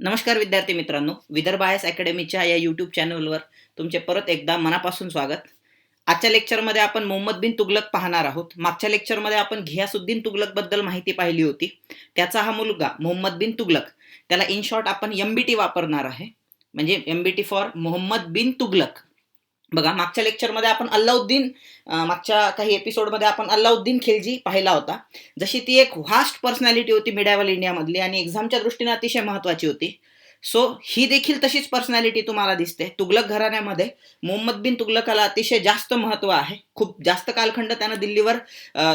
नमस्कार विद्यार्थी मित्रांनो, विदर्भ आय एस अकॅडमीच्या या यूट्यूब चॅनलवर तुमचे परत एकदा मनापासून स्वागत. आजच्या लेक्चरमध्ये आपण मोहम्मद बिन तुगलक पाहणार आहोत. मागच्या लेक्चरमध्ये आपण घियासुद्दीन तुगलकबद्दल माहिती पाहिली होती. त्याचा हा मुलगा मोहम्मद बिन तुगलक, त्याला इन शॉर्ट आपण MBT वापरणार आहे, म्हणजे MBT फॉर मोहम्मद बिन तुगलक. बघा, मागच्या लेक्चरमध्ये आपण अल्लाउद्दीन मागच्या काही एपिसोडमध्ये आपण अल्लाउद्दीन खिलजी पाहिला होता. जशी ती एक व्हास्ट पर्सनॅलिटी होती मिडॅवल इंडियामधली आणि एक्झामच्या दृष्टीने अतिशय महत्त्वाची होती. सो ही देखील तशीच पर्सनॅलिटी तुम्हाला दिसते. तुगलक घराण्यामध्ये मोहम्मद बिन तुगलकाला अतिशय जास्त महत्त्व आहे. खूप जास्त कालखंड त्यानं दिल्लीवर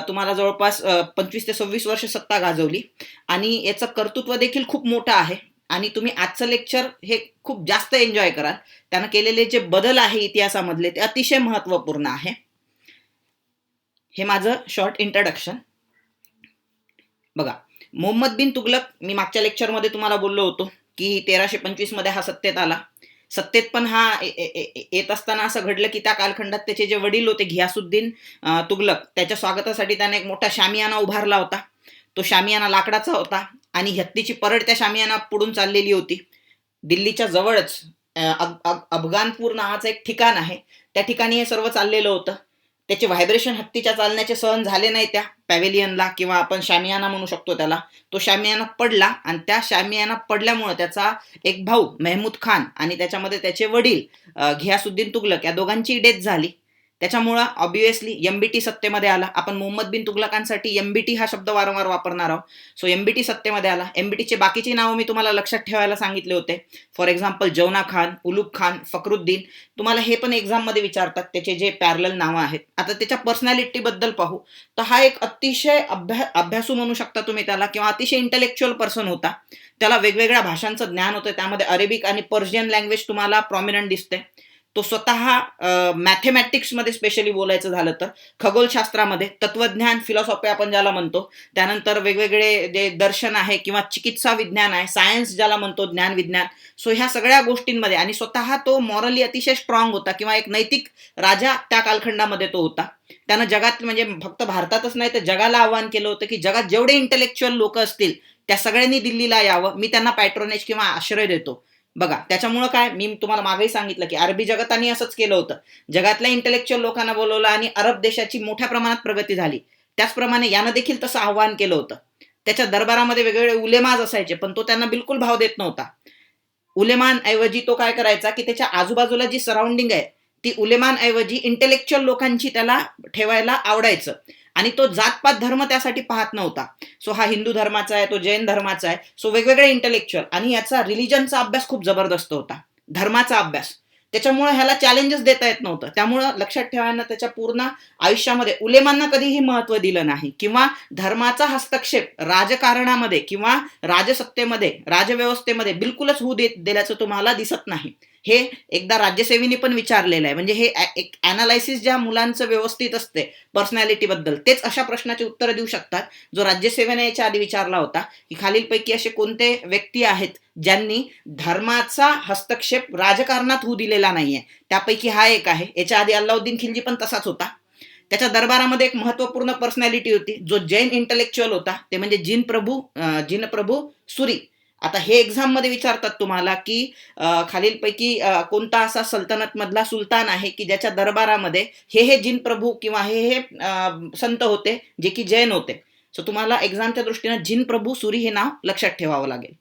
तुम्हाला जवळपास 25 ते 26 वर्ष सत्ता गाजवली आणि याचं कर्तृत्व देखील खूप मोठं आहे. आणि तुम्ही आजचं लेक्चर हे खूप जास्त एन्जॉय कराल. त्यानं केलेले जे बदल आहे इतिहासामधले ते अतिशय महत्त्वपूर्ण आहे. हे माझं शॉर्ट इंट्रोडक्शन. बघा, मोहम्मद बिन तुगलक मी मागच्या लेक्चरमध्ये तुम्हाला बोललो होतो की 1325 मध्ये हा सत्तेत आला. सत्तेत पण हा येत असताना असं घडलं की त्या कालखंडात त्याचे जे वडील होते घियासुद्दीन तुगलक, त्याच्या स्वागतासाठी त्याने एक मोठा शामियाना उभारला होता. तो शामियाना लाकडाचा होता आणि हत्तीची परड त्या शामियाना पुढून चाललेली होती. दिल्लीच्या जवळच अफगाणपूर नावाचं एक ठिकाण आहे, त्या ठिकाणी हे सर्व चाललेलं होतं. त्याचे व्हायब्रेशन हत्तीच्या चालण्याचे सहन झाले नाही त्या पॅव्हेलियनला, किंवा आपण शामियाना म्हणू शकतो त्याला. तो शामियाना पडला आणि त्या शामियाना पडल्यामुळे त्याचा एक भाऊ मेहमूद खान आणि त्याच्यामध्ये त्याचे वडील घियासुद्दीन तुगलक या दोघांची डेथ झाली. त्याच्यामुळं ऑब्विसली MBT सत्तेमध्ये आला. आपण मोहम्मद बिन तुगलकांसाठी MBT हा शब्द वारंवार वापरणार आहोत. सो MBT सत्तेमध्ये आला. MBTचे बाकीची नावं मी तुम्हाला लक्षात ठेवायला सांगितले होते. फॉर एक्झाम्पल जौना खान, उलूग खान, फखरुद्दीन. तुम्हाला हे पण एक्झाममध्ये विचारतात त्याचे जे पॅरलल नावं आहेत. आता त्याच्या पर्सनॅलिटीबद्दल पाहू तर हा एक अतिशय अभ्यासू म्हणू शकता तुम्ही त्याला, किंवा अतिशय इंटेलेक्च्युअल पर्सन होता. त्याला वेगवेगळ्या भाषांचं ज्ञान होतं. त्यामध्ये अरेबिक आणि पर्शियन लँग्वेज तुम्हाला प्रॉमिनंट दिसते. तो स्वतः मॅथेमॅटिक्समध्ये स्पेशली बोलायचं झालं तर खगोलशास्त्रामध्ये, तत्वज्ञान, फिलॉसॉफी आपण ज्याला म्हणतो, त्यानंतर वेगवेगळे जे दर्शन आहे किंवा चिकित्सा विज्ञान आहे, सायन्स ज्याला म्हणतो, ज्ञान विज्ञान. सो ह्या सगळ्या गोष्टींमध्ये, आणि स्वतः तो मॉरली अतिशय स्ट्रॉंग होता, किंवा एक नैतिक राजा त्या कालखंडामध्ये तो होता. त्यानं जगात, म्हणजे फक्त भारतातच नाही तर जगाला आव्हान केलं होतं की जगात जेवढे इंटेलेक्च्युअल लोक असतील त्या सगळ्यांनी दिल्लीला यावं, मी त्यांना पॅट्रोनेज किंवा आश्रय देतो. बघा, त्याच्यामुळं काय, मी तुम्हाला मागेही सांगितलं की अरबी जगताने असंच केलं होतं. जगातल्या इंटेलेक्च्युअल लोकांना बोलवलं आणि अरब देशाची मोठ्या प्रमाणात प्रगती झाली. त्याचप्रमाणे यानं देखील तसं आव्हान केलं होतं. त्याच्या दरबारामध्ये वेगवेगळे उलेमाज असायचे, पण तो त्यांना बिलकुल भाव देत नव्हता. उलेमान ऐवजी तो काय करायचा की त्याच्या आजूबाजूला जी सराउंडिंग आहे ती उलेमान ऐवजी इंटेलेक्च्युअल लोकांची त्याला ठेवायला आवडायचं. आणि तो जातपात धर्म त्यासाठी पाहत नव्हता. सो हा हिंदू धर्माचा आहे, तो जैन धर्माचा आहे. सो वेगवेगळे इंटेलेक्च्युअल, आणि याचा रिलिजनचा अभ्यास खूप जबरदस्त होता, धर्माचा अभ्यास. त्याच्यामुळे ह्याला चॅलेंजेस देता येत नव्हतं. त्यामुळं लक्षात ठेवायला त्याच्या पूर्ण आयुष्यामध्ये उलेमांना कधीही महत्त्व दिलं नाही, किंवा धर्माचा हस्तक्षेप राजकारणामध्ये किंवा राजसत्तेमध्ये, राजव्यवस्थेमध्ये बिलकुलच होऊ दिल्याचं तुम्हाला दिसत नाही. हे एकदा राज्यसेवेने पण विचारलेलं आहे. म्हणजे हे एक अनालायसिस ज्या मुलांचं व्यवस्थित असते पर्सनॅलिटीबद्दल, तेच अशा प्रश्नाची उत्तरं देऊ शकतात जो राज्यसेवेने याच्या आधी विचारला होता, की खालीलपैकी असे कोणते व्यक्ती आहेत ज्यांनी धर्माचा हस्तक्षेप राजकारणात होऊ दिलेला नाहीये. त्यापैकी हा एक आहे. याच्या आधी अल्लाउद्दीन खिलजी पण तसाच होता. त्याच्या दरबारामध्ये एक महत्वपूर्ण पर्सनॅलिटी होती जो जैन इंटेलेक्च्युअल होता, ते म्हणजे जिनप्रभू सुरी. आता हे एक्झाम मध्ये विचारतात तुम्हाला की खालीलपैकी कोणता असा सल्तनत मधला सुलतान आहे की ज्याच्या दरबारामध्ये हे जिनप्रभू किंवा हे संत होते जे की जैन होते. सो तुम्हाला एक्झामच्या दृष्टीने जिनप्रभू सुरी हे नाव लक्षात ठेवावं लागेल.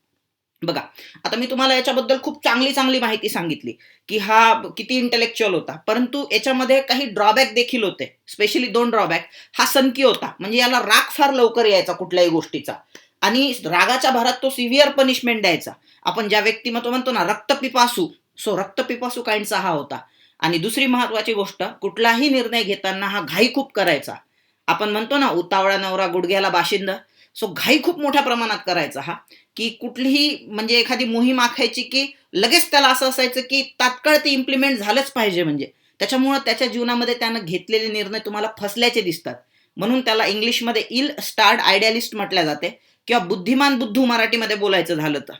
बघा, आता मी तुम्हाला याच्याबद्दल खूप चांगली चांगली माहिती सांगितली की हा किती इंटेलेक्च्युअल होता, परंतु याच्यामध्ये काही ड्रॉबॅक देखील होते. Specially 2 drawback. हा सनकी होता, म्हणजे याला राग फार लवकर यायचा कुठल्याही गोष्टीचा, आणि रागाच्या भरात तो सिव्हिअर पनिशमेंट द्यायचा. आपण ज्या व्यक्तिमत्व म्हणतो ना रक्तपिपासू, सो रक्तपिपासू काइंडचा हा होता. आणि दुसरी महत्वाची गोष्ट, कुठलाही निर्णय घेताना हा घाई खूप करायचा. आपण म्हणतो ना उतावळा नवरा गुडघ्याला बाशिंद. सो घाई खूप मोठ्या प्रमाणात करायचा हा, की कुठलीही म्हणजे एखादी मोहीम आखायची की लगेच त्याला असं असायचं की तात्काळ ते इम्प्लिमेंट झालंच पाहिजे. म्हणजे त्याच्यामुळं त्याच्या जीवनामध्ये त्यानं घेतलेले निर्णय तुम्हाला फसल्याचे दिसतात. म्हणून त्याला इंग्लिशमध्ये इल स्टार्ड आयडियालिस्ट म्हटल्या जाते, किंवा बुद्धिमान बुद्धू मराठीमध्ये बोलायचं झालं तर.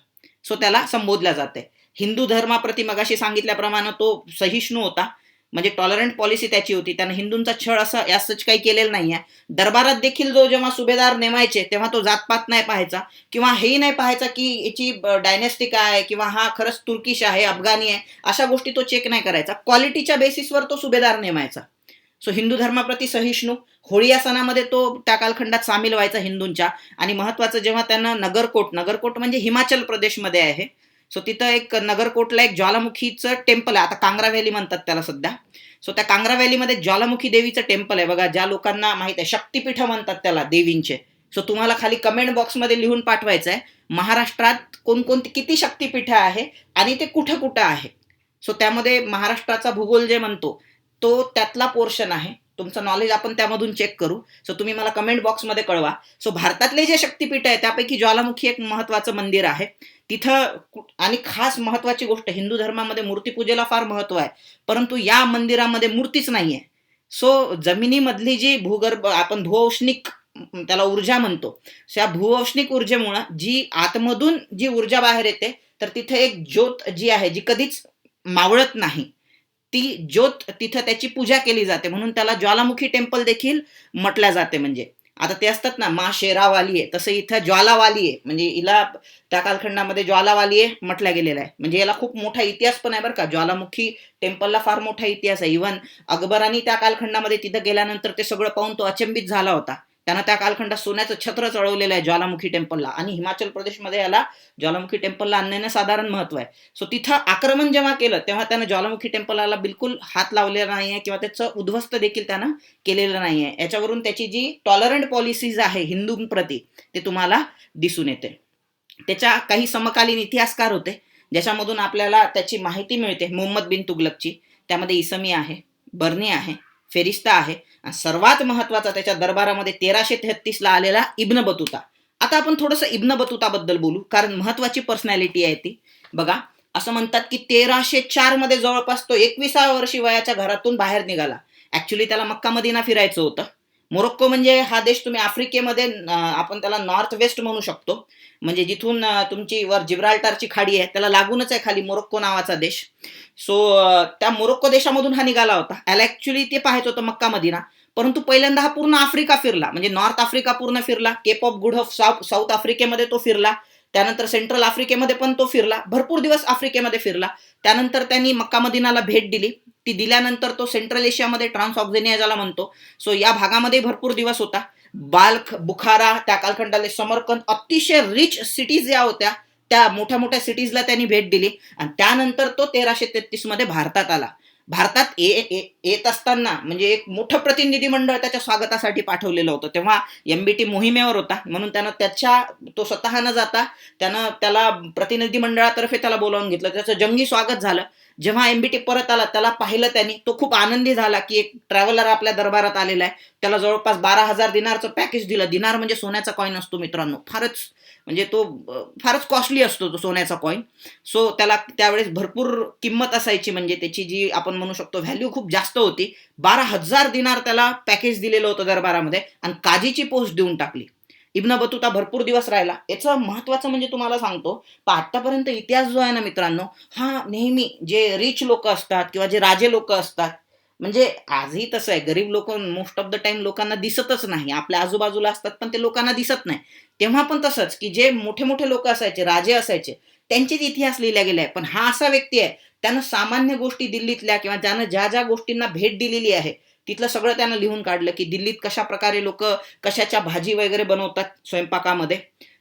सो त्याला संबोधल्या जाते. हिंदू धर्माप्रती मगाशी सांगितल्याप्रमाणे तो सहिष्णू होता. म्हणजे टॉलरंट पॉलिसी त्याची होती. त्यानं हिंदूंचा छळ असं यासच काही केलेलं नाहीये. दरबारात देखील जेव्हा सुभेदार नेमायचे तेव्हा तो जातपात नाही पाहायचा किंवा हेही नाही पाहायचा की याची डायनेस्टी काय आहे किंवा हा खरंच तुर्किश आहे, अफगाणी आहे, अशा गोष्टी तो चेक नाही करायचा. क्वालिटीच्या बेसिसवर तो सुभेदार नेमायचा. सो हिंदू धर्माप्रती सहिष्णू. होळी या सणामध्ये तो त्या कालखंडात सामील व्हायचा हिंदूंच्या. आणि महत्वाचं, जेव्हा त्यानं नगरकोट म्हणजे हिमाचल प्रदेशमध्ये आहे, सो तिथं एक नगरकोटला एक ज्वालामुखीचं टेम्पल आहे. आता कांग्रा व्हॅली म्हणतात त्याला सध्या. सो त्या कांग्रा व्हॅलीमध्ये ज्वालामुखी देवीचं टेम्पल आहे बघा. ज्या लोकांना माहित आहे, शक्तिपीठ म्हणतात त्याला देवींचे. सो तुम्हाला खाली कमेंट बॉक्समध्ये लिहून पाठवायचं आहे महाराष्ट्रात कोणकोणती किती शक्तिपीठ आहे आणि ते कुठं कुठं आहे. सो त्यामध्ये महाराष्ट्राचा भूगोल जे म्हणतो तो त्यातला पोर्शन आहे. तुमचं नॉलेज आपण त्यामधून चेक करू. सो तुम्ही मला कमेंट बॉक्समध्ये कळवा. सो भारतातले जे शक्तिपीठ आहे त्यापैकी ज्वालामुखी एक महत्वाचं मंदिर आहे तिथं. आणि खास महत्वाची गोष्ट, हिंदू धर्मामध्ये मूर्तीपूजेला फार महत्व आहे, परंतु या मंदिरामध्ये मूर्तीच नाहीये. सो जमिनीमधली जी भूगर्भ, आपण भूऔष्णिक त्याला ऊर्जा म्हणतो, त्या भूऔष्णिक ऊर्जेमुळे जी आतमधून जी ऊर्जा बाहेर येते, तर तिथे एक ज्योत जी आहे जी कधीच मावळत नाही, ती ज्योत तिथं त्याची पूजा केली जाते, म्हणून त्याला ज्वालामुखी टेम्पल देखील म्हटल्या जाते. म्हणजे आता ते असतात ना, मा शेरावाली आहे, तसं इथं ज्वालावाली आहे. म्हणजे हिला त्या कालखंडामध्ये ज्वालावाली आहे म्हटल्या गेलेला आहे. म्हणजे याला खूप मोठा इतिहास पण आहे बरं का. ज्वालामुखी टेम्पलला फार मोठा इतिहास आहे. इव्हन अकबराने त्या कालखंडामध्ये तिथं गेल्यानंतर ते सगळं पाहून तो अचंबित झाला होता. त्यानं त्या कालखंडात सोन्याचं छत्र चढवलेलं आहे ज्वालामुखी टेम्पलला. आणि हिमाचल प्रदेशमध्ये याला ज्वालामुखी टेम्पलला आणण्याने साधारण महत्व आहे. सो तिथं आक्रमण जेव्हा केलं तेव्हा त्यानं ज्वालामुखी टेम्पलला बिलकुल हात लावलेला नाहीये किंवा त्याचं उद्ध्वस्त देखील त्यानं केलेलं नाहीये. याच्यावरून त्याची जी टॉलरंट पॉलिसीज आहे हिंदूंप्रती ते तुम्हाला दिसून येते. त्याच्या काही समकालीन इतिहासकार होते ज्याच्यामधून आपल्याला त्याची माहिती मिळते. मोहम्मद बिन तुगलकची, त्यामध्ये इसमी आहे, बर्नी आहे, फेरिस्ता आहे, आणि सर्वात महत्वाचा त्याच्या दरबारामध्ये 1333 आलेला इब्न बतुता. आता आपण थोडंसं इब्न बतुता बद्दल बोलू, कारण महत्वाची पर्सनॅलिटी आहे ती. बघा, असं म्हणतात की 1304 मध्ये जवळपास तो 21व्या वर्षी वयाच्या घरातून बाहेर निघाला. ऍक्च्युली त्याला मक्का मदिना फिरायचं होतं. मोरोक्को म्हणजे हा देश तुम्ही आफ्रिकेमध्ये आपण त्याला नॉर्थ वेस्ट म्हणू शकतो. म्हणजे जिथून तुमची वर जिब्राल्टारची खाडी आहे त्याला लागूनच आहे खाली मोरोक्को नावाचा देश. सो त्या मोरोक्को देशामधून हा निघाला होता. याला ऍक्च्युली ते पाहायचं होतं मक्का मदिना, परंतु पहिल्यांदा हा पूर्ण आफ्रिका फिरला. म्हणजे नॉर्थ आफ्रिका पूर्ण फिरला, Cape of Good of South आफ्रिकेमध्ये तो फिरला, त्यानंतर सेंट्रल आफ्रिकेमध्ये पण तो फिरला, भरपूर दिवस आफ्रिकेमध्ये फिरला. त्यानंतर त्यांनी मक्का मदिनाला भेट दिली. ती दिल्यानंतर तो सेंट्रल एशियामध्ये ट्रान्सऑक्झेनिया ज्याला म्हणतो, सो या भागामध्ये भरपूर दिवस होता. बाल्ख, बुखारा, त्या कालखंडाले समरकंद, अतिशय रिच सिटीज ज्या होत्या त्या मोठ्या मोठ्या सिटीजला त्यांनी भेट दिली. आणि त्यानंतर तो 1333 मध्ये भारतात आला. भारतात येत असताना म्हणजे एक मोठं प्रतिनिधी मंडळ त्याच्या स्वागतासाठी पाठवलेलं होतं. तेव्हा MBT मोहिमेवर होता, म्हणून तो स्वतः न जाता त्याला प्रतिनिधी मंडळातर्फे त्याला बोलावून घेतलं. त्याचं जंगी स्वागत झालं. जेव्हा MBT परत आला त्याला पाहिलं त्यांनी, तो खूप आनंदी झाला की एक ट्रॅव्हलर आपल्या दरबारात आलेला आहे. त्याला जवळपास 12,000 दिनारचं पॅकेज दिलं. दिनार म्हणजे सोन्याचा कॉईन असतो मित्रांनो, फारच कॉस्टली असतो तो सोन्याचा कॉईन. सो त्याला त्यावेळेस भरपूर किंमत असायची, म्हणजे त्याची जी आपण म्हणू शकतो व्हॅल्यू खूप जास्त होती. 12,000 दिनार त्याला पॅकेज दिलेलं होतं दरबारामध्ये, आणि काजीची पोस्ट देऊन टाकली. इब्न बतुता भरपूर दिवस राहिला. याचं महत्वाचं म्हणजे तुम्हाला सांगतो, आतापर्यंत इतिहास जो आहे ना मित्रांनो, हा नेहमी जे रिच लोक असतात किंवा जे राजे लोक असतात, म्हणजे आजही तसं आहे, गरीब लोक मोस्ट ऑफ द टाइम लोकांना दिसतच नाही. आपल्या आजूबाजूला असतात पण ते लोकांना दिसत नाही. तेव्हा पण तसंच की जे मोठे मोठे लोक असायचे, राजे असायचे, त्यांचेच इतिहास लिहिला गेलाय. पण हा असा व्यक्ती आहे, त्यानं सामान्य गोष्टी दिल्लीतल्या किंवा ज्यानं ज्या ज्या गोष्टींना भेट दिलेली आहे तिथलं सगळं त्यानं लिहून काढलं की दिल्लीत कशा प्रकारे लोक कशाच्या भाजी वगैरे बनवतात स्वयंपाकामध्ये.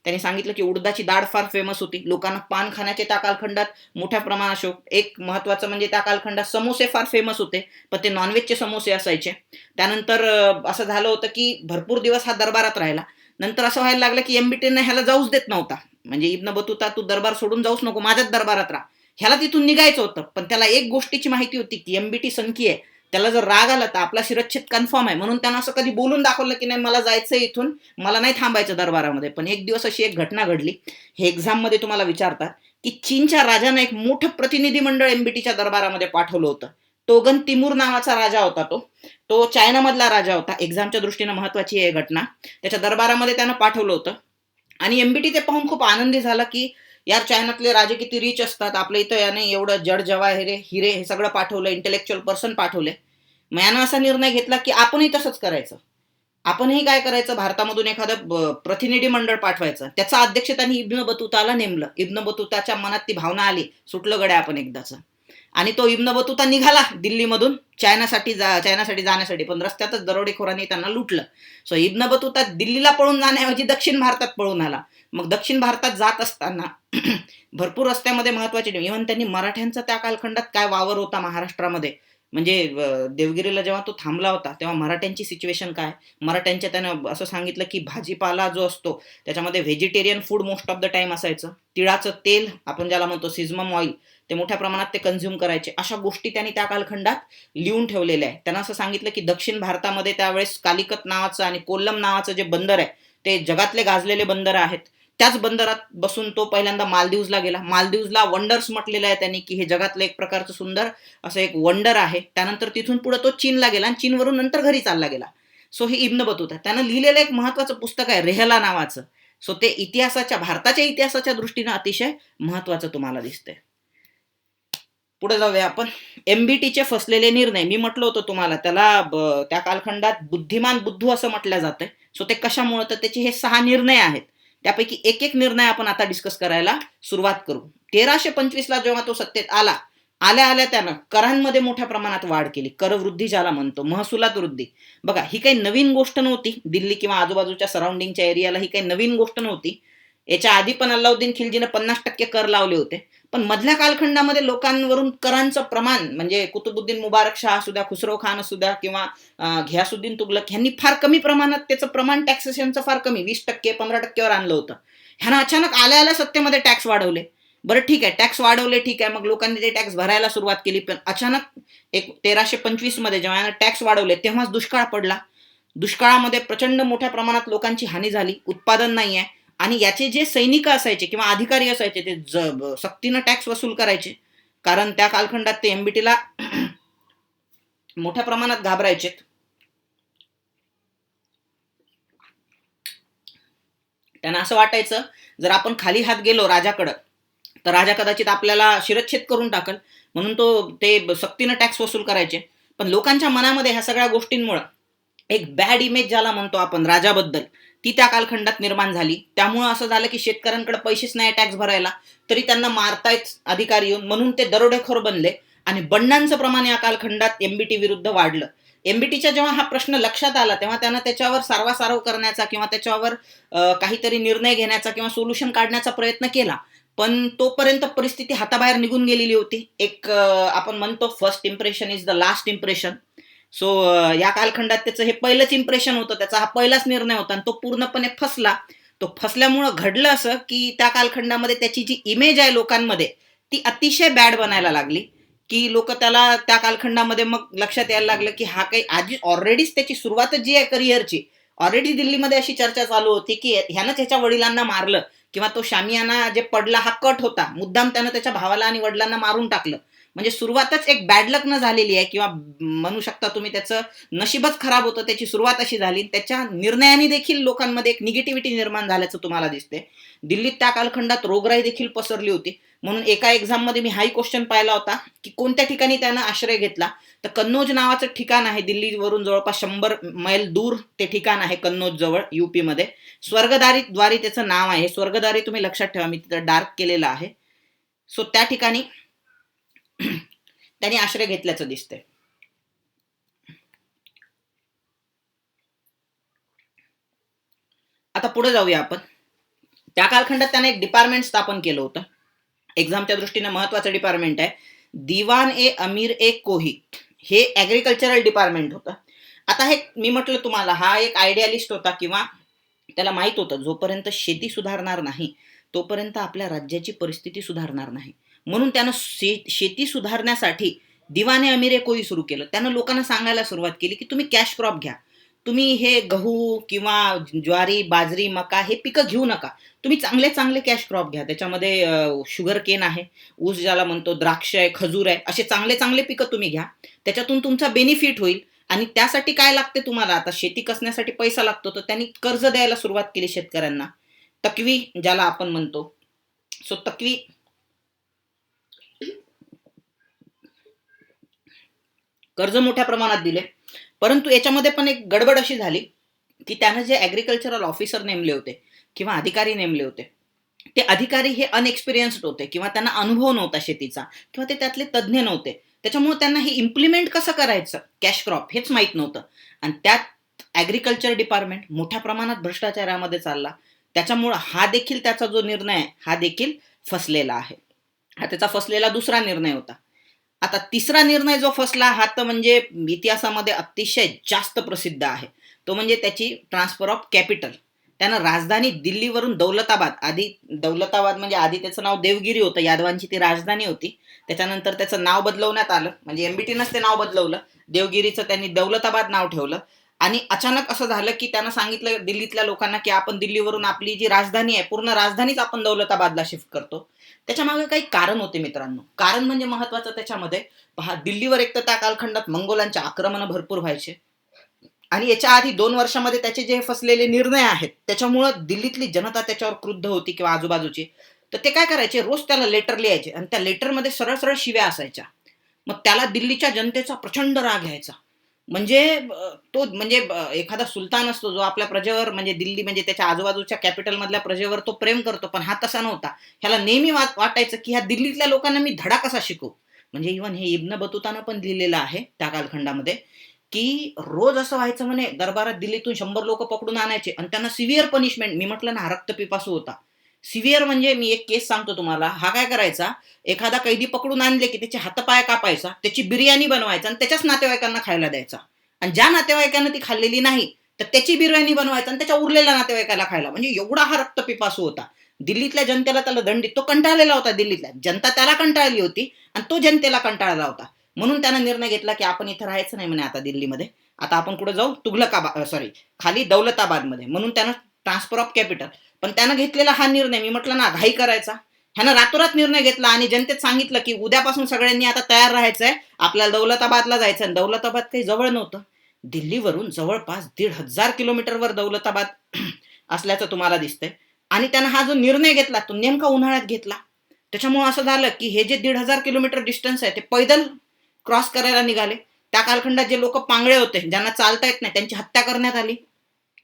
त्यांनी सांगितलं की उडदाची डाळ फार फेमस होती. लोकांना पान खाण्याचे त्या कालखंडात मोठ्या प्रमाणात शौक. एक महत्वाचं म्हणजे त्या कालखंडात समोसे फार फेमस होते, पण ते नॉनव्हेजचे समोसे असायचे. त्यानंतर असं झालं होतं की भरपूर दिवस हा दरबारात राहिला. नंतर असं व्हायला लागलं की MBTने ह्याला जाऊच देत नव्हता. म्हणजे इब्न बतुता, तू दरबार सोडून जाऊच नको, माझ्याच दरबारात राहा. ह्याला तिथून निघायचं होतं, पण त्याला एक गोष्टीची माहिती होती की MBT संकी आहे. त्याला जर राग आला तर आपला शिरच्छेद कन्फर्म आहे, म्हणून त्यानं असं कधी बोलून दाखवलं की नाही मला जायचंय इथून, मला नाही थांबायचं दरबारामध्ये. पण एक दिवस अशी एक घटना घडली, हे एक्झाम मध्ये तुम्हाला विचारतात, की चीनच्या राजानं एक मोठं प्रतिनिधी मंडळ MBTच्या दरबारामध्ये पाठवलं होतं. तोगन तिमूर नावाचा राजा होता. तो चायनामधला राजा होता. एक्झामच्या दृष्टीने महत्वाची आहे घटना. त्याच्या दरबारामध्ये त्यानं पाठवलं होतं आणि MBT ते पाहून खूप आनंदी झाला की यार चायनातले राजे किती रिच असतात, आपल्या इथं याने एवढं जड जवाहिरे हिरे हे सगळं पाठवलं, इंटेलेक्च्युअल पर्सन पाठवले. मग यानं असा निर्णय घेतला की आपणही तसंच करायचं. आपणही काय करायचं, भारतामधून एखादं प्रतिनिधी मंडळ पाठवायचं. त्याचा अध्यक्ष त्यांनी इब्न बतुताला नेमलं. इब्न बतुताच्या मनात ती भावना आली, सुटलं गड्या आपण एकदाच. आणि तो इब्न बतुता निघाला दिल्लीमधून चायनासाठी जाण्यासाठी, पण रस्त्यातच दरोडेखोरांनी त्यांना लुटलं. सो इब्न बतुता दिल्लीला पळून जाण्याऐवजी दक्षिण भारतात पळून आला. मग दक्षिण भारतात जात असताना भरपूर रस्त्यामध्ये महत्वाचे, इव्हन त्यांनी मराठ्यांचा त्या कालखंडात काय वावर होता महाराष्ट्रामध्ये, म्हणजे देवगिरीला जेव्हा तो थांबला होता तेव्हा मराठ्यांची सिच्युएशन काय, मराठ्यांच्या त्यानं असं सांगितलं की भाजीपाला जो असतो त्याच्यामध्ये vegetarian food most of the time असायचं. तिळाचं तेल आपण ज्याला म्हणतो सिझमम ऑइल, ते मोठ्या प्रमाणात ते कन्झ्युम करायचे. अशा गोष्टी त्यांनी त्या कालखंडात लिहून ठेवलेल्या आहे. त्यांना असं सांगितलं की दक्षिण भारतामध्ये त्यावेळेस कालिकत नावाचं आणि कोल्लम नावाचं जे बंदर आहे ते जगातले गाजलेले बंदर आहेत. त्याच बंदरात बसून तो पहिल्यांदा मालदीवला गेला. मालदीवला वंडर्स म्हटलेलं आहे त्यांनी की हे जगातलं एक प्रकारचं सुंदर असं एक वंडर आहे. त्यानंतर तिथून पुढे तो चीनला गेला आणि चीनवरून नंतर घरी चालला गेला. सो हे इब्न बतूता त्यानं लिहिलेलं एक महत्वाचं पुस्तक आहे रेहला नावाचं. सो ते इतिहासाच्या, भारताच्या इतिहासाच्या दृष्टीनं अतिशय महत्वाचं तुम्हाला दिसतंय. पुढे जाऊया आपण. एमबीटीचे फसलेले निर्णय. मी म्हटलं होतं तुम्हाला त्याला त्या कालखंडात बुद्धिमान बुद्धू असं म्हटलं जातंय. सो ते कशामुळे, तर त्याचे हे 6 निर्णय आहेत. त्यापैकी एक एक निर्णय आपण आता डिस्कस करायला सुरुवात करू. 1325 ला जेव्हा तो सत्तेत आला, आल्या आल्या त्यानं करांमध्ये मोठ्या प्रमाणात वाढ केली. करवृद्धी ज्याला म्हणतो, महसुलात वृद्धी. बघा ही काही नवीन गोष्ट नव्हती. दिल्ली किंवा आजूबाजूच्या सराउंडिंगच्या एरियाला ही काही नवीन गोष्ट नव्हती. याच्या आधी पण अल्लाउद्दीन खिलजीनं 50% कर लावले होते. पण मधल्या कालखंडामध्ये लोकांवरून करांचं प्रमाण, म्हणजे कुतुबुद्दीन मुबारक शाह असू द्या, खुसरो खान असू द्या, किंवा घियासुद्दीन तुगलक, ह्यांनी फार कमी प्रमाणात त्याचं प्रमाण टॅक्सेशनचं फार कमी 20% 15%वर आणलं होतं. ह्यानं अचानक आल्या आल्या सत्तेमध्ये टॅक्स वाढवले. बरं ठीक आहे, टॅक्स वाढवले, ठीक आहे, मग लोकांनी ते टॅक्स भरायला सुरुवात केली. पण अचानक 1325 मध्ये जेव्हा यानं टॅक्स वाढवले तेव्हाच दुष्काळ पडला. दुष्काळामध्ये प्रचंड मोठ्या प्रमाणात लोकांची हानी झाली, उत्पादन नाही आहे. आणि याचे जे सैनिक असायचे किंवा अधिकारी असायचे ते सक्तीनं टॅक्स वसूल करायचे, कारण त्या कालखंडात ते एमबीटीला मोठ्या प्रमाणात घाबरायचे. त्यांना असं वाटायचं जर आपण खाली हात गेलो राजाकडं तर राजा कदाचित आपल्याला शिरच्छेद करून टाकल, म्हणून ते सक्तीनं टॅक्स वसूल करायचे. पण लोकांच्या मनामध्ये ह्या सगळ्या गोष्टींमुळे एक बॅड इमेज ज्याला म्हणतो आपण राजाबद्दल, ती त्या कालखंडात निर्माण झाली. त्यामुळं असं झालं की शेतकऱ्यांकडे पैसेच नाही टॅक्स भरायला, तरी त्यांना मारतायत अधिकारी येऊन, म्हणून ते दरोडेखोर बनले आणि बंडांचं प्रमाण या कालखंडात एमबीटी विरुद्ध वाढलं. एमबीटीच्या जेव्हा हा प्रश्न लक्षात आला तेव्हा त्यानं त्याच्यावर सारवासारव करण्याचा किंवा त्याच्यावर काहीतरी निर्णय घेण्याचा किंवा सोल्युशन काढण्याचा प्रयत्न केला. पण तोपर्यंत परिस्थिती हाताबाहेर निघून गेलेली होती. एक आपण म्हणतो first impression is the last impression. So या कालखंडात त्याचं हे पहिलंच इम्प्रेशन होतं, त्याचा हा पहिलाच निर्णय होता आणि तो पूर्णपणे फसला. तो फसल्यामुळं घडलं असं की त्या कालखंडामध्ये त्याची जी इमेज आहे लोकांमध्ये ती अतिशय बॅड बनायला लागली, की लोक त्याला त्या कालखंडामध्ये मग लक्षात यायला लागलं की हा काही आधी ऑलरेडीच त्याची सुरुवातच जी आहे करिअरची, ऑलरेडी दिल्लीमध्ये अशी चर्चा चालू होती की ह्यानं त्याच्या वडिलांना मारलं किंवा तो शामियाना जे पडला हा कट होता, मुद्दाम त्यानं त्याच्या भावाला आणि वडिलांना मारून टाकलं. म्हणजे सुरुवातच एक बॅड लक न झालेली आहे, किंवा म्हणू शकता तुम्ही त्याचं नशीबच खराब होतं, त्याची सुरुवात अशी झाली. त्याच्या निर्णयाने देखील लोकांमध्ये एक निगेटिव्हिटी निर्माण झाल्याचं तुम्हाला दिसते. दिल्लीत त्या कालखंडात रोगराई देखील पसरली होती. म्हणून एका एक्झाम मध्ये मी हाही क्वेश्चन पाहिला होता की कोणत्या ठिकाणी त्यानं आश्रय घेतला, तर कन्नौज नावाचं ठिकाण आहे दिल्लीवरून जवळपास 100 मैल दूर ते ठिकाण आहे कन्नौज जवळ युपी मध्ये. स्वर्गदारी द्वारी त्याचं नाव आहे. स्वर्गदारी तुम्ही लक्षात ठेवा, मी तिथं डार्क केलेलं आहे. सो त्या ठिकाणी त्यांनी आश्रय घेतल्याचं दिसतंय. आता पुढे जाऊया आपण. त्या कालखंडात त्याने एक डिपार्टमेंट स्थापन केलं होतं, एक्झामच्या दृष्टीने महत्वाचं डिपार्टमेंट आहे, दिवान ए अमीर ए कोही. हे ऍग्रिकल्चरल डिपार्टमेंट होतं. आता हे मी म्हटलं तुम्हाला हा एक आयडियालिस्ट होता, किंवा त्याला माहित होतं जोपर्यंत शेती सुधारणार नाही तोपर्यंत आपल्या राज्याची परिस्थिती सुधारणार नाही. म्हणून त्यानं शेती सुधारण्यासाठी दिवाने अमीर ए कोही सुरू केलं. त्यानं लोकांना सांगायला सुरुवात केली की तुम्ही कॅश क्रॉप घ्या, तुम्ही हे गहू किंवा ज्वारी बाजरी मका हे पिकं घेऊ नका, तुम्ही चांगले चांगले कॅश क्रॉप घ्या. त्याच्यामध्ये शुगर केन आहे, ऊस ज्याला म्हणतो, द्राक्ष आहे, खजूर आहे, असे चांगले चांगले पिकं तुम्ही घ्या. त्याच्यातून तुमचा बेनिफिट होईल. आणि त्यासाठी काय लागते तुम्हाला, आता शेती कसण्यासाठी पैसा लागतो, तर त्यांनी कर्ज द्यायला सुरुवात केली शेतकऱ्यांना. तकवी ज्याला आपण म्हणतो, सो तक्वी कर्ज मोठ्या प्रमाणात दिले, परंतु याच्यामध्ये पण एक गडबड अशी झाली की त्यानं जे ॲग्रिकल्चरल ऑफिसर नेमले होते किंवा अधिकारी नेमले होते, ते अधिकारी हे अनएक्सपिरियन्स्ड होते किंवा त्यांना अनुभव नव्हता शेतीचा किंवा ते त्यातले तज्ज्ञ नव्हते. त्याच्यामुळे त्यांना हे इम्प्लिमेंट कसं करायचं कॅश क्रॉप हेच माहीत नव्हतं. आणि त्यात ॲग्रिकल्चर डिपार्टमेंट मोठ्या प्रमाणात भ्रष्टाचारामध्ये चालला. त्याच्यामुळं हा देखील त्याचा जो निर्णय आहे हा देखील फसलेला आहे. हा त्याचा फसलेला दुसरा निर्णय होता. आता तिसरा निर्णय जो फसला हा तर म्हणजे इतिहासामध्ये अतिशय जास्त प्रसिद्ध आहे. तो म्हणजे त्याची ट्रान्सफर ऑफ कॅपिटल. त्यानं राजधानी दिल्लीवरून दौलताबाद, आधी दौलताबाद म्हणजे आधी त्याचं नाव देवगिरी होतं, यादवांची ती राजधानी होती. त्याच्यानंतर त्याचं नाव बदलवण्यात आलं, म्हणजे एमबीटीनंच ते नाव बदलवलं. देवगिरीचं त्यांनी दौलताबाद नाव ठेवलं. आणि अचानक असं झालं की त्यानं सांगितलं दिल्लीतल्या लोकांना की आपण दिल्लीवरून आपली जी राजधानी आहे पूर्ण राजधानीच आपण दौलताबादला शिफ्ट करतो. त्याच्यामागे काही कारण होते मित्रांनो. कारण म्हणजे महत्वाचं त्याच्यामध्ये पहा, दिल्लीवर एक तर त्या कालखंडात मंगोलांचे आक्रमण भरपूर व्हायचे आणि याच्या आधी 2 वर्षामध्ये त्याचे जे फसलेले निर्णय आहेत त्याच्यामुळं दिल्लीतली जनता त्याच्यावर क्रुद्ध होती किंवा आजूबाजूची. तर ते काय करायचे, रोज त्याला लेटर लिहायचे आणि त्या लेटरमध्ये सरळ सरळ शिव्या असायच्या. मग त्याला दिल्लीच्या जनतेचा प्रचंड राग यायचा. म्हणजे तो म्हणजे एखादा सुलतान असतो जो आपल्या प्रजेवर म्हणजे दिल्ली म्हणजे त्याच्या आजूबाजूच्या कॅपिटल मधल्या प्रजेवर तो प्रेम करतो, पण हा तसा नव्हता. ह्याला नेहमी वाटायचं की ह्या दिल्लीतल्या लोकांना मी धडा कसा शिकवू. म्हणजे इव्हन हे इब्न बतुतानं पण लिहिलेलं आहे त्या कालखंडामध्ये की रोज असं व्हायचं म्हणे, दरबारात दिल्लीतून 100 लोक पकडून आणायचे आणि त्यांना सिव्हिअर पनिशमेंट. मी म्हटलं ना, रक्तपिपासू होता. सिव्हिअर म्हणजे मी एक केस सांगतो तुम्हाला. हा काय करायचा, एखादा कैदी पकडून आणले की त्याचे हातपाय कापायचा, त्याची बिर्याणी बनवायचा आणि त्याच्याच नातेवाईकांना खायला द्यायचा. आणि ज्या नातेवाईकांना ती खाल्लेली नाही तर त्याची बिर्याणी बनवायचा आणि त्याच्या उरलेल्या नातेवाईकाला खायला. म्हणजे एवढा हा रक्तपिपासू होता. दिल्लीतल्या जनतेला त्याला दंडित, तो कंटाळलेला होता. दिल्लीतल्या जनता त्याला कंटाळली होती आणि तो जनतेला कंटाळला होता. म्हणून त्यानं निर्णय घेतला की आपण इथं राहायचं नाही म्हणे आता दिल्लीमध्ये. आता आपण कुठे जाऊ, तुघलकाबाद, सॉरी, खाली दौलताबादमध्ये. म्हणून त्यानं ट्रान्सफर ऑफ कॅपिटल. पण त्यानं घेतलेला हा निर्णय, मी म्हटलं ना, घाई करायचा. ह्यानं रातोरात निर्णय घेतला आणि जनतेत सांगितलं की उद्यापासून सगळ्यांनी आता तयार राहायचंय, आपल्याला दौलताबादला जायचं. आणि दौलताबाद काही जवळ नव्हतं. दिल्लीवरून जवळपास 1,500 किलोमीटरवर दौलताबाद असल्याचं तुम्हाला दिसतंय. आणि त्यानं हा जो निर्णय घेतला तो नेमका उन्हाळ्यात घेतला. त्याच्यामुळे असं झालं की हे जे 1,500 किलोमीटर डिस्टन्स आहे ते पैदल क्रॉस करायला निघाले. त्या कालखंडात जे लोक पांगळे होते, ज्यांना चालता येत नाही, त्यांची हत्या करण्यात आली.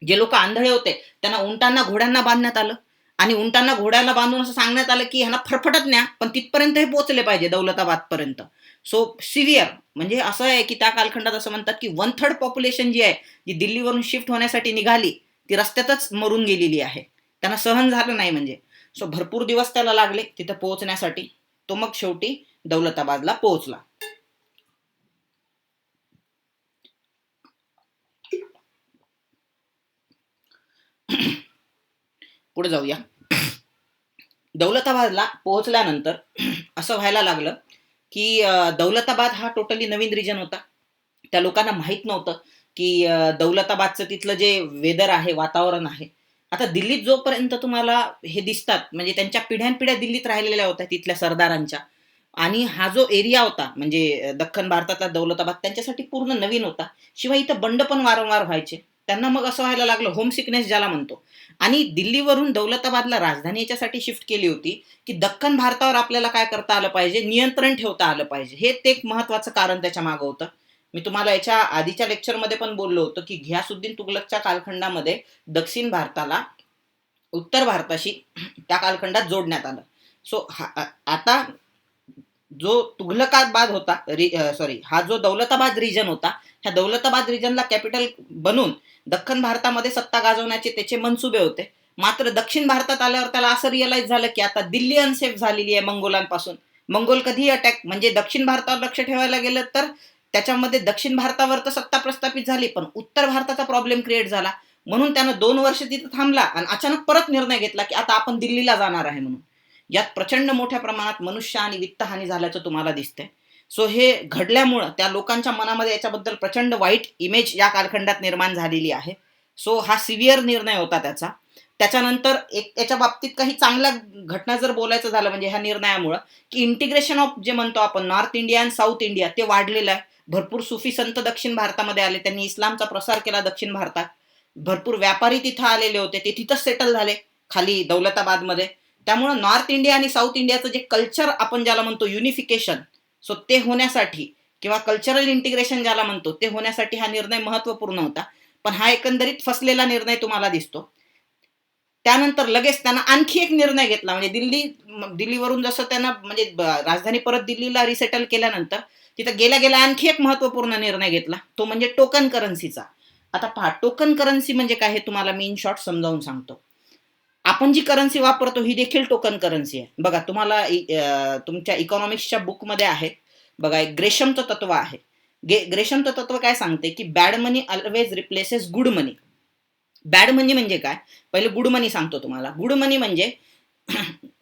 जे लोक आंधळे होते त्यांना उंटांना घोड्यांना बांधण्यात आलं आणि उंटांना घोड्याला बांधून असं सांगण्यात आलं की ह्यांना फरफटत न्या, पण तिथपर्यंत हे पोहोचले पाहिजे दौलताबाद पर्यंत. सो सिव्हिअर म्हणजे असं आहे की त्या कालखंडात असं म्हणतात की 1/3 पॉप्युलेशन जी आहे, जी दिल्लीवरून शिफ्ट होण्यासाठी निघाली, ती रस्त्यातच मरून गेलेली आहे. त्यांना सहन झालं नाही म्हणजे. सो भरपूर दिवस त्याला लागले तिथं पोहोचण्यासाठी. तो मग शेवटी दौलताबादला पोहोचला. पुढे जाऊया. दौलताबादला पोहोचल्यानंतर असं व्हायला लागलं की दौलताबाद हा टोटली नवीन रिजन होता. त्या लोकांना माहीत नव्हतं की दौलताबादचं तिथलं जे वेदर आहे, वातावरण आहे. आता दिल्लीत जोपर्यंत तुम्हाला हे दिसतात, म्हणजे त्यांच्या पिढ्यानपिढ्या दिल्लीत राहिलेल्या होत्या तिथल्या सरदारांच्या. आणि हा जो एरिया होता म्हणजे दख्खन भारतातला दौलताबाद त्यांच्यासाठी पूर्ण नवीन होता. शिवाय इथं बंड पण वारंवार व्हायचे. त्यांना मग असं व्हायला लागलं, होम सिकनेस ज्याला म्हणतो. आणि दिल्लीवरून दौलताबादला राजधानी याच्यासाठी शिफ्ट केली होती की दख्खन भारतावर आपल्याला काय करता आलं पाहिजे, नियंत्रण ठेवता आलं पाहिजे. हे ते एक महत्वाचं कारण त्याच्या मागं होतं. मी तुम्हाला याच्या आधीच्या लेक्चरमध्ये पण बोललो होतो की घियासुद्दीन तुघलकच्या कालखंडामध्ये दक्षिण भारताला उत्तर भारताशी त्या कालखंडात जोडण्यात आलं. सो आता जो तुघलकाबाद होता, सॉरी, हा जो दौलताबाद रिजन होता, ह्या दौलताबाद रिजनला कॅपिटल बनून दख्खन भारतामध्ये सत्ता गाजवण्याचे त्याचे मनसुबे होते. मात्र दक्षिण भारतात आल्यावर त्याला असं रिअलाइज झालं की आता दिल्ली अनसेफ झालेली आहे मंगोलांपासून. मंगोल कधी अटॅक, म्हणजे दक्षिण भारतावर लक्ष ठेवायला गेलं तर त्याच्यामध्ये दक्षिण भारतावर तर सत्ता प्रस्थापित झाली, पण उत्तर भारताचा प्रॉब्लेम क्रिएट झाला. म्हणून त्यानं 2 वर्ष तिथं थांबला आणि अचानक परत निर्णय घेतला की आता आपण दिल्लीला जाणार आहे म्हणून. यात प्रचंड मोठ्या प्रमाणात मनुष्य आणि वित्तहानी झाल्याचं तुम्हाला दिसतंय. सो हे घडल्यामुळं त्या लोकांच्या मनामध्ये याच्याबद्दल प्रचंड वाईट इमेज या कालखंडात निर्माण झालेली आहे. सो हा सिव्हिअर निर्णय होता त्याचा. त्याच्यानंतर एक याच्या बाबतीत काही चांगल्या घटना जर बोलायचं झालं म्हणजे ह्या निर्णयामुळं, की इंटिग्रेशन ऑफ जे म्हणतो आपण नॉर्थ इंडिया आणि साऊथ इंडिया ते वाढलेलं आहे. भरपूर सुफी संत दक्षिण भारतामध्ये आले, त्यांनी इस्लामचा प्रसार केला दक्षिण भारतात. भरपूर व्यापारी तिथं आलेले होते, ते तिथंच सेटल झाले खाली दौलताबादमध्ये. त्यामुळं नॉर्थ इंडिया आणि साऊथ इंडियाचं जे कल्चर आपण ज्याला म्हणतो युनिफिकेशन, सो ते होण्यासाठी किंवा कल्चरल इंटिग्रेशन ज्याला म्हणतो ते होण्यासाठी हा निर्णय महत्त्वपूर्ण होता. पण हा एकंदरीत फसलेला निर्णय तुम्हाला दिसतो. त्यानंतर लगेच त्यांना आणखी एक निर्णय घेतला, म्हणजे दिल्लीवरून जसं त्यांना म्हणजे राजधानी परत दिल्लीला रिसेटल केल्यानंतर तिथं गेल्या गेल्या आणखी एक महत्त्वपूर्ण निर्णय घेतला, तो म्हणजे टोकन करन्सीचा. आता पहा, टोकन करन्सी म्हणजे काय हे तुम्हाला मी इन शॉर्ट समजावून सांगतो. आपण जी करन्सी वापरतो ही देखील टोकन करन्सी आहे. बघा, तुम्हाला तुमच्या इकॉनॉमिक्सच्या बुकमध्ये आहे बघा, एक ग्रेशमचं तत्व आहे. ग्रेशमचं तत्व काय सांगते की बॅड मनी ऑलवेज रिप्लेसेस गुड मनी. बॅड मनी म्हणजे काय, पहिले गुड मनी सांगतो तुम्हाला. गुड मनी म्हणजे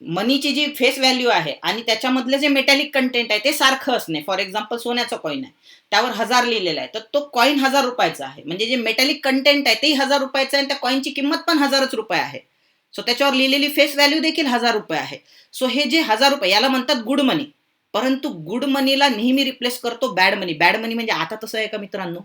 मनीची जी फेस व्हॅल्यू आहे आणि त्याच्यामधले जे मेटॅलिक कंटेंट आहे ते सारखं असणे. फॉर एक्झाम्पल, सोन्याचा कॉईन आहे, त्यावर 1000 लिहिलेला आहे, तर तो कॉईन 1000 रुपयाचा आहे. म्हणजे जे मेटॅलिक कंटेंट आहे तेही 1000 रुपयाचं आहे आणि त्या कॉईनची किंमत पण 1000च रुपये आहे. सो त्याच्यावर लिहिलेली फेस व्हॅल्यू देखील 1000 रुपये आहे. सो हे जे 1000 रुपये याला म्हणतात गुड मनी. परंतु गुड मनीला नेहमी रिप्लेस करतो बॅड मनी. बॅड मनी म्हणजे आता तसं आहे का मित्रांनो,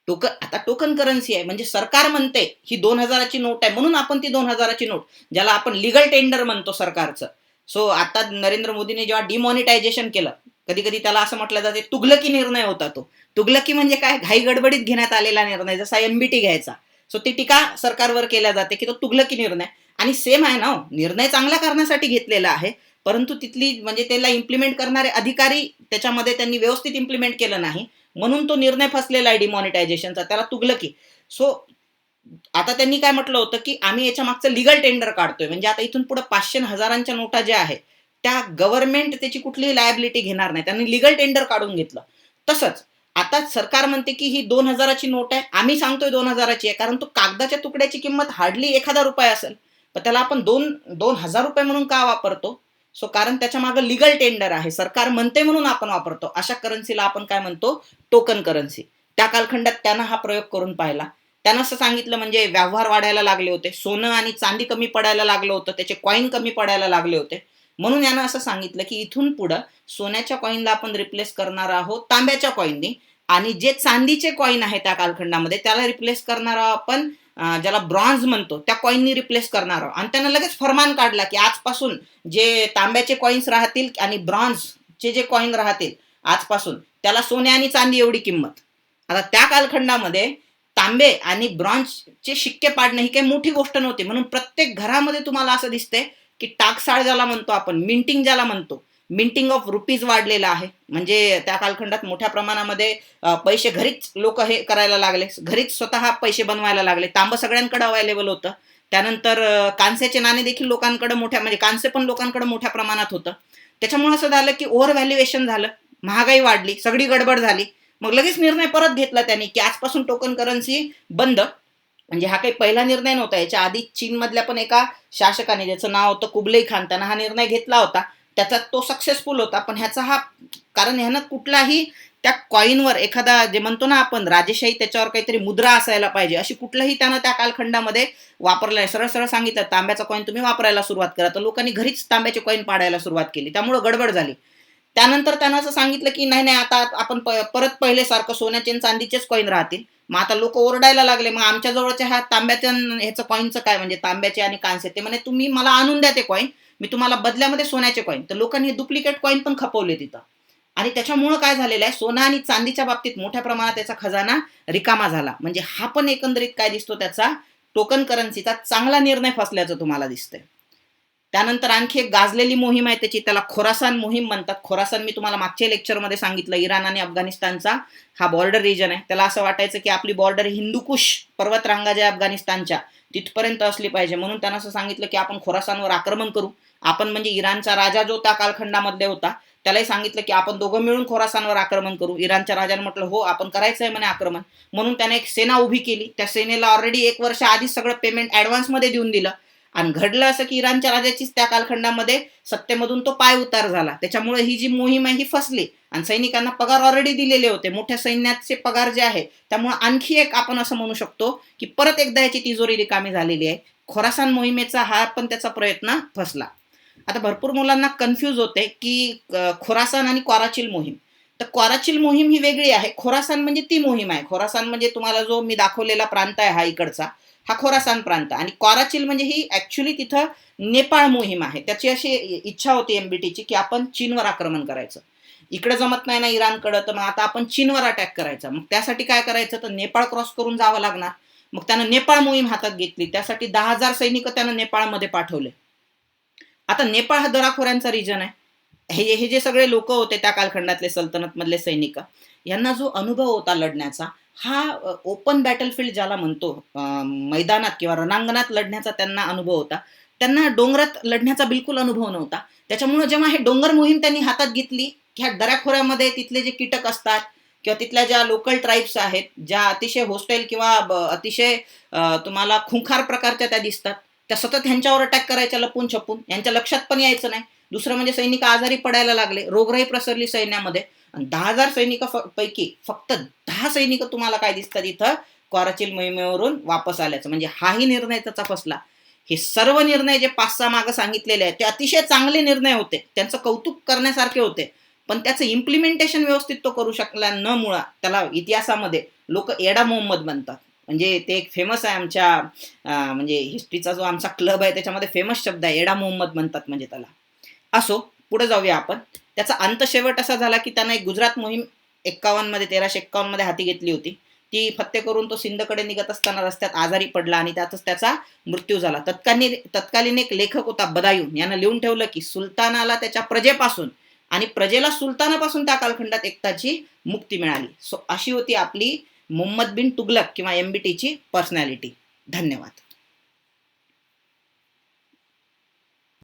आता टोकन करन्सी आहे, म्हणजे सरकार म्हणते ही 2000ची नोट आहे म्हणून आपण ती 2000ची नोट, ज्याला आपण लिगल टेंडर म्हणतो सरकारचं. सो आता नरेंद्र मोदीने जेव्हा डिमॉनिटायझेशन केलं, कधी कधी त्याला असं म्हटलं जाते तुगलकी निर्णय होता तो. तुगलकी म्हणजे काय, घाई गडबडीत घेण्यात आलेला निर्णय, जसा एमबीटी घ्यायचा. सो ती टीका सरकारवर केल्या जाते की तो तुगलकी निर्णय. आणि सेम आहे ना, निर्णय चांगला करण्यासाठी घेतलेला आहे, परंतु तिथली म्हणजे त्याला इम्प्लिमेंट करणारे अधिकारी त्याच्यामध्ये त्यांनी व्यवस्थित इम्प्लिमेंट केलं नाही, म्हणून तो निर्णय फसलेला आहे डिमॉनिटायझेशनचा, त्याला तुगलकी. सो आता त्यांनी काय म्हटलं होतं की आम्ही याच्या मागचं लिगल टेंडर काढतोय, म्हणजे आता इथून पुढे 500 हजारांच्या नोटा ज्या आहेत त्या गव्हर्नमेंट त्याची कुठलीही लायबिलिटी घेणार नाही. त्यांनी लिगल टेंडर काढून घेतलं. तसंच आता सरकार म्हणते की ही 2000ची नोट आहे, आम्ही सांगतोय 2000ची आहे, कारण तो कागदाच्या तुकड्याची किंमत हार्डली 1000 रुपये असेल, पण त्याला आपण 2000 रुपये म्हणून का वापरतो? सो कारण त्याच्या मागे लिगल टेंडर आहे, सरकार म्हणते म्हणून आपण वापरतो. अशा करन्सीला आपण काय म्हणतो, टोकन करन्सी. त्या कालखंडात त्यानं हा प्रयोग करून पाहिला. त्यानं असं सांगितलं, म्हणजे व्यवहार वाढायला लागले होते, सोनं आणि चांदी कमी पडायला लागलं होतं, त्याचे कॉईन कमी पडायला लागले होते, म्हणून यानं असं सांगितलं की इथून पुढं सोन्याच्या कॉईनला आपण रिप्लेस करणार आहोत तांब्याच्या कॉईननी, आणि जे चांदीचे कॉईन आहे त्या कालखंडामध्ये त्याला रिप्लेस करणार आहोत आपण ज्याला ब्रॉन्झ म्हणतो त्या कॉईननी रिप्लेस करणार आहोत. आणि त्यानं लगेच फरमान काढला की आजपासून जे तांब्याचे कॉईन्स राहतील आणि ब्रॉन्झचे जे कॉईन राहतील आजपासून त्याला सोने आणि चांदी एवढी किंमत. आता त्या कालखंडामध्ये तांबे आणि ब्रॉन्झचे शिक्के पाडणं ही काही मोठी गोष्ट नव्हती, म्हणून प्रत्येक घरामध्ये तुम्हाला असं दिसतंय की टाकसाळ ज्याला म्हणतो आपण, मिंटिंग ज्याला म्हणतो, मिंटिंग ऑफ रुपीज वाढलेला आहे. म्हणजे त्या कालखंडात मोठ्या प्रमाणामध्ये पैसे घरीच लोक हे करायला लागले, घरीच स्वतः पैसे बनवायला लागले. तांबं सगळ्यांकडे अवेलेबल होतं. त्यानंतर कांस्याचे नाणे देखील लोकांकडे मोठ्या, म्हणजे कांस्य पण लोकांकडे मोठ्या प्रमाणात होतं. त्याच्यामुळे असं झालं की ओव्हर व्हॅल्युएशन झालं, महागाई वाढली, सगळी गडबड झाली. मग लगेच निर्णय परत घेतला त्यांनी की आजपासून टोकन करन्सी बंद. म्हणजे हा काही पहिला निर्णय नव्हता, याच्या आधी चीनमधल्या पण एका शासकाने, ज्याचं नाव होतं कुबलाई खान, त्यानं हा निर्णय घेतला होता. त्याचा तो सक्सेसफुल होता. पण ह्याचा हा, कारण ह्यानं कुठलाही त्या कॉईनवर एखादा जे म्हणतो ना आपण राजेशाही, त्याच्यावर काहीतरी मुद्रा असायला पाहिजे, अशी कुठलंही त्यानं त्या कालखंडामध्ये वापरलं आहे. सरळ सरळ सांगितलं तांब्याचा कॉईन तुम्ही वापरायला सुरुवात करा, तर लोकांनी घरीच तांब्याचे कॉईन पाडायला सुरुवात केली, त्यामुळे गडबड झाली. त्यानंतर त्यानं असं सांगितलं की नाही नाही, आता आपण परत पहिलेसारखं सोन्याचे आणि चांदीचेच कॉईन राहतील. मग आता लोक ओरडायला लागले, मग आमच्या जवळच्या ह्या तांब्याच्या ह्याचं कॉईनचं काय, म्हणजे तांब्याचे आणि कांस्य, ते म्हणे तुम्ही मला आणून द्या ते कॉईन, मी तुम्हाला बदल्यामध्ये सोन्याचे कॉईन. तर लोकांनी डुप्लिकेट कॉईन पण खपवले तिथं. आणि त्याच्यामुळं काय झालेलं आहे, सोनं आणि चांदीच्या बाबतीत मोठ्या प्रमाणात त्याचा खजाना रिकामा झाला. म्हणजे हा पण एकंदरीत काय दिसतो, त्याचा टोकन करन्सीचा चांगला निर्णय फसल्याचं तुम्हाला दिसतंय. त्यानंतर आणखी एक गाजलेली मोहीम आहे त्याची, त्याला खोरासान मोहीम म्हणतात. खोरासान मी तुम्हाला मागच्या लेक्चरमध्ये सांगितलं, इराण आणि अफगाणिस्तानचा हा बॉर्डर रिजन आहे. त्याला असं वाटायचं की आपली बॉर्डर हिंदुकुश पर्वतरांगा ज्या अफगाणिस्तानच्या तिथपर्यंत असली पाहिजे, म्हणून त्यानं असं सांगितलं की आपण खोरासानवर आक्रमण करू. आपण म्हणजे इराणचा राजा जो त्या कालखंडामध्ये होता त्यालाही सांगितलं की आपण दोघं मिळून खोरासानवर आक्रमण करू. इराणच्या राजाने म्हटलं हो आपण करायचं आहे म्हणे आक्रमण, म्हणून त्याने एक सेना उभी केली. त्या सेनेला ऑलरेडी 1 वर्ष आधीच सगळं पेमेंट ॲडव्हान्समध्ये देऊन दिलं. आणि घडलं असं की इराणच्या राजाचीच त्या कालखंडामध्ये सत्तेमधून तो पाय उतार झाला. त्याच्यामुळे ही जी मोहीम आहे ही फसली आणि सैनिकांना पगार ऑलरेडी दिलेले होते, मोठ्या सैन्याचे पगार जे आहे, त्यामुळे आणखी एक आपण असं म्हणू शकतो की परत एकदा याची तिजोरी रिकामी झालेली आहे. खोरासान मोहिमेचा हा पण त्याचा प्रयत्न फसला. आता भरपूर मुलांना कन्फ्यूज होते की खोरासान आणि क्वाराचिल मोहीम. तर क्वाराचिल मोहीम ही वेगळी आहे, खोरासान म्हणजे ती मोहीम आहे. खोरासान म्हणजे तुम्हाला जो मी दाखवलेला प्रांत आहे हा इकडचा, हा खोरासान प्रांत. आणि कराचिल म्हणजे ही ऍक्च्युली तिथं नेपाळ मोहीम आहे. त्याची अशी इच्छा होती एमबीटीची की आपण चीनवर आक्रमण करायचं. इकडे जमत नाही ना इराणकडं, तर मग आता आपण चीनवर अटॅक करायचा. मग त्यासाठी काय करायचं, तर नेपाळ क्रॉस करून जावं लागणार. मग त्यानं नेपाळ मोहीम हातात घेतली. त्यासाठी 10,000 सैनिक त्यानं नेपाळमध्ये पाठवले. आता नेपाळ हा दराखोऱ्यांचा रिजन आहे. हे हे जे सगळे लोक होते त्या कालखंडातले सल्तनत मधले सैनिक, यांना जो अनुभव होता लढण्याचा, हा ओपन बॅटलफील्ड ज्याला म्हणतो, मैदानात किंवा रणांगणात लढण्याचा त्यांना अनुभव होता. त्यांना डोंगरात लढण्याचा बिलकुल अनुभव नव्हता. त्याच्यामुळे जेव्हा हे डोंगर मोहीम त्यांनी हातात घेतली, ह्या दऱ्याखोऱ्यामध्ये तिथले जे कीटक असतात किंवा तिथल्या ज्या लोकल ट्राईब्स आहेत, ज्या अतिशय होस्टाईल किंवा अतिशय तुम्हाला खुंखार प्रकारच्या त्या दिसतात, त्या सतत ह्यांच्यावर अटॅक करायच्या लपून छपून, यांच्या लक्षात पण यायचं नाही. दुसरं म्हणजे सैनिक आजारी पडायला लागले, रोगराई प्रसरली सैन्यामध्ये. आणि 10,000 सैनिक पैकी फक्त 10 सैनिक तुम्हाला काय दिसतात इथं कराचिल मोहिमेवरून वापस आल्याचं. म्हणजे हाही निर्णय त्याचा फसला. हे सर्व निर्णय जे 5-6 मागं सांगितलेले आहेत ते अतिशय चांगले निर्णय होते, त्यांचं कौतुक करण्यासारखे होते, पण त्याचं इम्प्लिमेंटेशन व्यवस्थित तो करू शकला न मुळा त्याला इतिहासामध्ये लोक एडा मोहम्मद म्हणतात. म्हणजे ते एक फेमस आहे आमच्या म्हणजे हिस्ट्रीचा जो आमचा क्लब आहे त्याच्यामध्ये फेमस शब्द आहे, एडा मोहम्मद म्हणतात म्हणजे त्याला. असो, पुढे जाऊया आपण. त्याचा अंत शेवट असा झाला की त्यानं एक गुजरात मोहीम 51 मध्ये 1351 मध्ये हाती घेतली होती. ती फत्ते करून तो सिंधकडे निघत असताना रस्त्यात आजारी पडला आणि त्यातच त्याचा मृत्यू झाला. तत्कालीन एक लेखक होता बदायून, यानं लिहून ठेवलं की सुलतानाला त्याच्या प्रजेपासून आणि प्रजेला सुलतानापासून त्या कालखंडात एकताची मुक्ती मिळाली. सो अशी होती आपली मोहम्मद बिन तुगलक किंवा एमबीटीची पर्सनॅलिटी. धन्यवाद.